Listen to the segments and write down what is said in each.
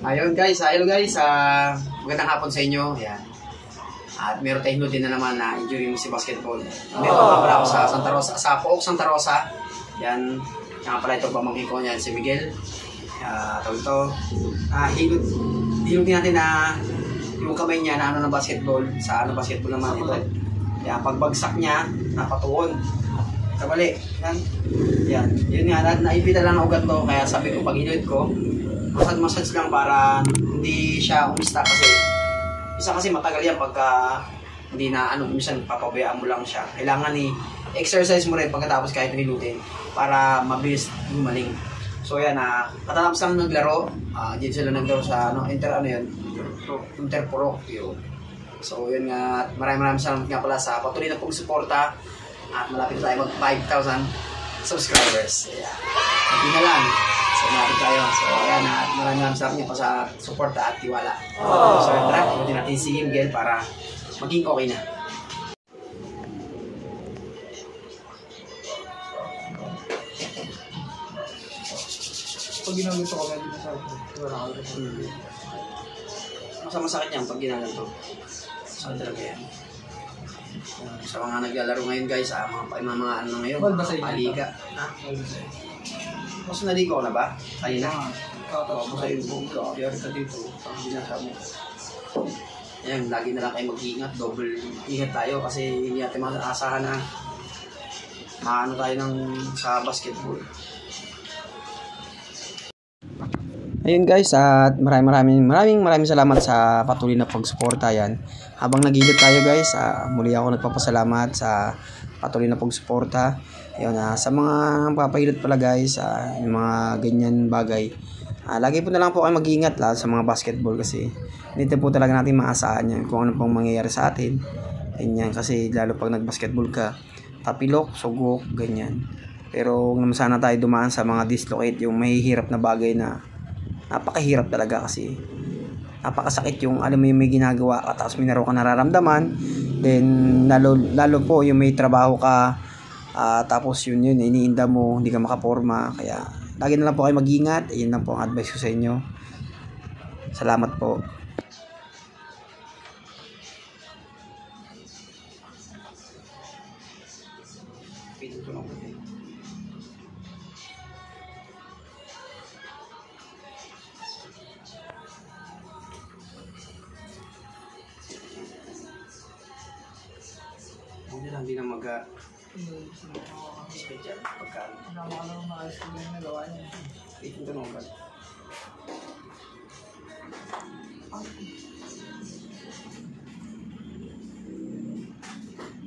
Ayun guys, hello guys, magandang hapon sa inyo. Yan. At meron tayong din na naman na injury mo si basketball. Meron pa pala ako sa Santa Rosa, sa Pook Santa Rosa. Yan, nga pala ito pamangkin ko niyan, si Miguel. Tawag ito, hilot natin na yung kamay niya na ng basketball, sa basketball naman ito. Yan, pagbagsak niya, napatuon. Kabali, yan, yun nga, naipita lang ang ugat to, kaya sabi ko pag hinilot ko, massage lang para hindi siya umista kasi matagal yan pagka hindi na minsan papabayaan mo lang siya. Kailangan exercise mo rin pagkatapos kahit nilutin para mabilis gumaling. So yan, katapos lang naglaro, dito sila naglaro sa Interpro yun. So yun nga, maraming salamat nga pala sa patuloy na pong suporta at malapit tayo mag 5,000 subscribers. Yeah. Hindi na lang. So, malapit tayo. So, ayan, at maraming salamat niya pa sa suporta at tiwala. So, tara, ikutin natin si Miguel para maging okay na. Pag ginagawa ko, medyo masabi. Masakit yan pag ginagawa. So, talaga yan. Sa mga naglalaro ngayon guys, mga ano ngayon, paliga. Mas naligo na ba? Tayo na. Basta yung buong kaya ka dito. Ang binasa mo. Ayan, lagi na lang kayo mag-iingat. Double ingat tayo kasi hindi natin maasahan na maano tayo sa basketball. Ayun guys, at maraming salamat sa patuloy na pagsuporta. Yan. Habang nagilid tayo guys, muli ako nagpapasalamat sa patuloy na pagsuporta. Ayun, sa mga papahilot pala guys, yung mga ganyan bagay. Lagi po na lang po kayo mag-iingat sa mga basketball kasi dito po talaga natin maasahan yan kung ano pong mangyayari sa atin. Ganyan, kasi lalo pag nag-basketball ka, tapilok, sugok, ganyan. Pero huwag naman sana tayo dumaan sa mga dislocate, yung mahihirap na bagay na napakahirap talaga kasi napakasakit yung alam mo yung may ginagawa ka tapos may ka nararamdaman, then lalo po yung may trabaho ka tapos yun iniinda mo, hindi ka makaporma. Kaya lagi na lang po kayo mag-ingat. Ayun lang po ang advice ko sa inyo. Salamat po. Hindi na special pagkaan. Nakakalaw na ayos ko yung nagawa niya. Ito tanong ba?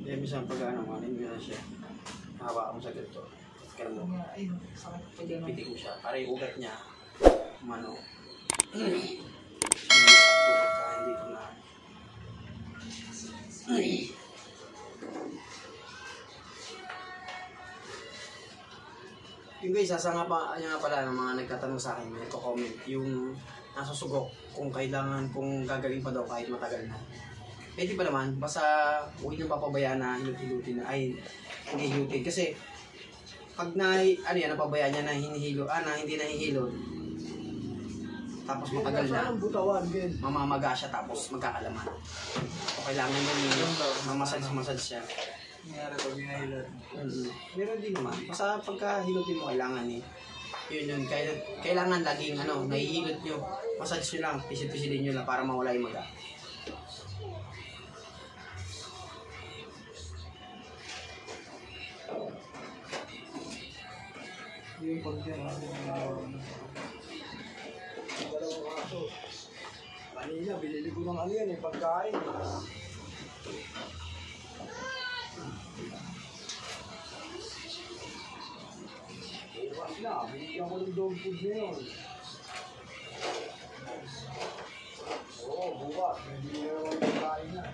Kaya minsan pag minsan siya, mahawa mo sa ganito. Kaya mo, pitik mo siya. Para yung ugat niya, hindi ko na. Yung guys, nga pala ng mga nagtatanong sa akin, may comment yung nasusugok kung gagaling pa daw kahit matagal na. Pwede pa naman, basta huwag niyong papabayaan na hilot-hilutin na, hindi hilutin. Kasi pag napabayaan niya na hindi nahihilot, tapos matagal na, mamamaga siya tapos magkakalaman. So kailangan yun, mamassage siya. Nangyari pag hinahilot. Meron din naman. Basta pagka hilutin mo, kailangan yun. Kailangan laging nahihilot nyo. Massage nyo lang, pisil-pisilin nyo lang para mawala yung maga. Yung pagdyan, kanina, bilili ko ng pagkain. Bukas na, binigyan ko ng dog food ngayon. Oo, bukas, hindi naman pagkain na.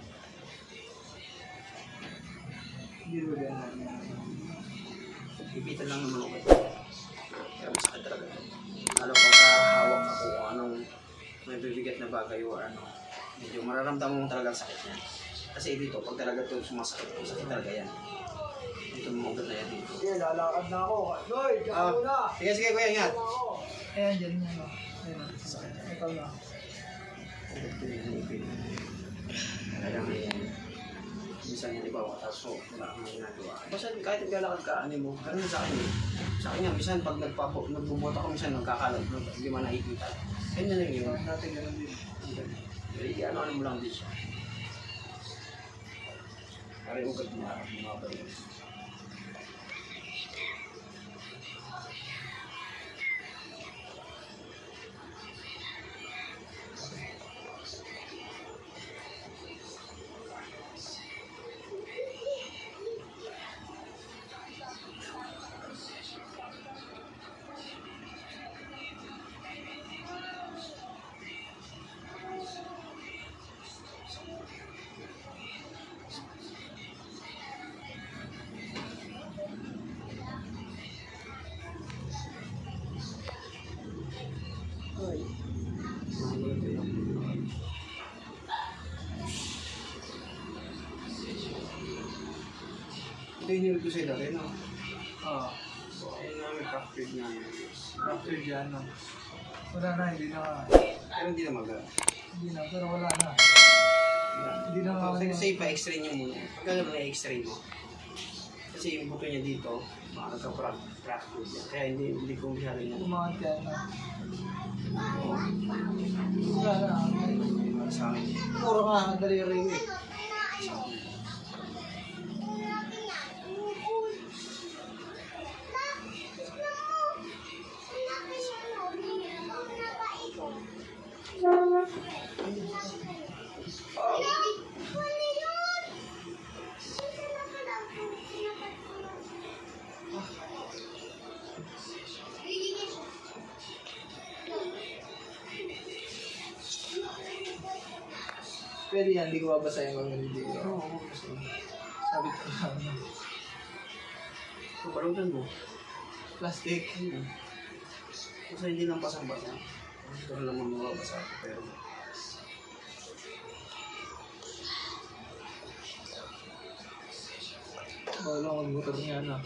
Hindi mo yan na. Ipitan lang naman ugat. Kaya masakit talaga. Lalo pagka hawak ako kung anong may bibigat na bagay o medyo mararamdaman mo talaga ang sakit niya. Kasi dito, pag talaga ito sumasakit, sakit talaga yan. Dito mo ugat na yan dito. Sige, lalakad na ako. Lloyd, dyan muna. Sige, kuya, ingat. Ayan, dyan muna. Ito na. Kaya ngayon, minsan yung iba, tapos wala kang ginagawa. Basta kahit naglalakad ka, ano mo, ganun sa akin eh. Sa akin nga, minsan pag nagbubot ako, minsan nagkakalag, hindi man nakikita. Ganyan na lang yun. Natin ganun din. Ano mo lang din siya. Para yung ugat niya, bumabalik. Ito yung nilito sa'yo dati, no? Oo. Ayun namin, fractured na yun. After dyan, no? Wala na, hindi na. Pero hindi na mag- Hindi na, pero wala na. Hindi na nga. Kasi pa-x-ray niyo muna. Pagka na-x-ray mo. Kasi yung buto niya dito, baka nagka-fractured yan. Kaya hindi ko masyado niya. Umangat yan na. Wala na. Sa akin. Puro ka, daliri eh. Pwede yan, hindi ko babasahin kung hindi ko. Oo. Sabi ko lang. So, balutan mo. Plastic. Kasi hindi lang basang-basa. Pero lang mo mababasa. Pero Bawal lang mag-motor niya na.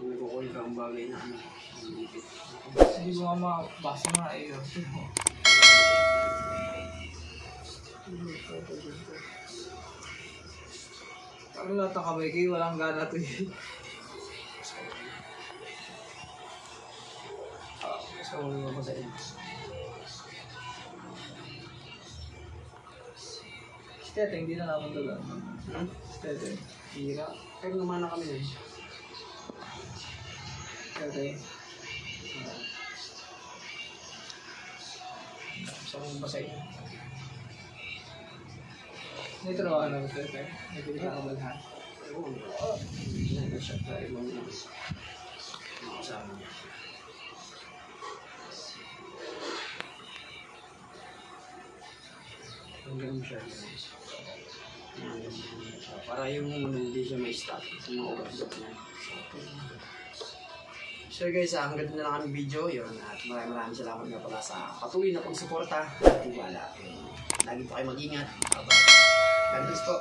may kukunin ka ang bagay na ano. Hindi ko nga mabasa nga eh. Parang lahat ng kamay kayo, walang gana to eh. So, ano sa inyo? Stete, hindi na naman dala. Stete, Hira. Kaya naman na kami nun. stete. Gusto kong basahin. May trabaho na ba stete? May pinita ka ba lahat? Oo. Nag-shot na ibang mga kasama niya. Hanggang siya. Para yung hindi siya may stop sa mga ugat niya. So guys, hanggang na lang ang video yun at maraming salamat nga pala sa patuloy na pagsuporta at tiwala. Lagi po kayo mag-ingat. Bye-bye. God bless po.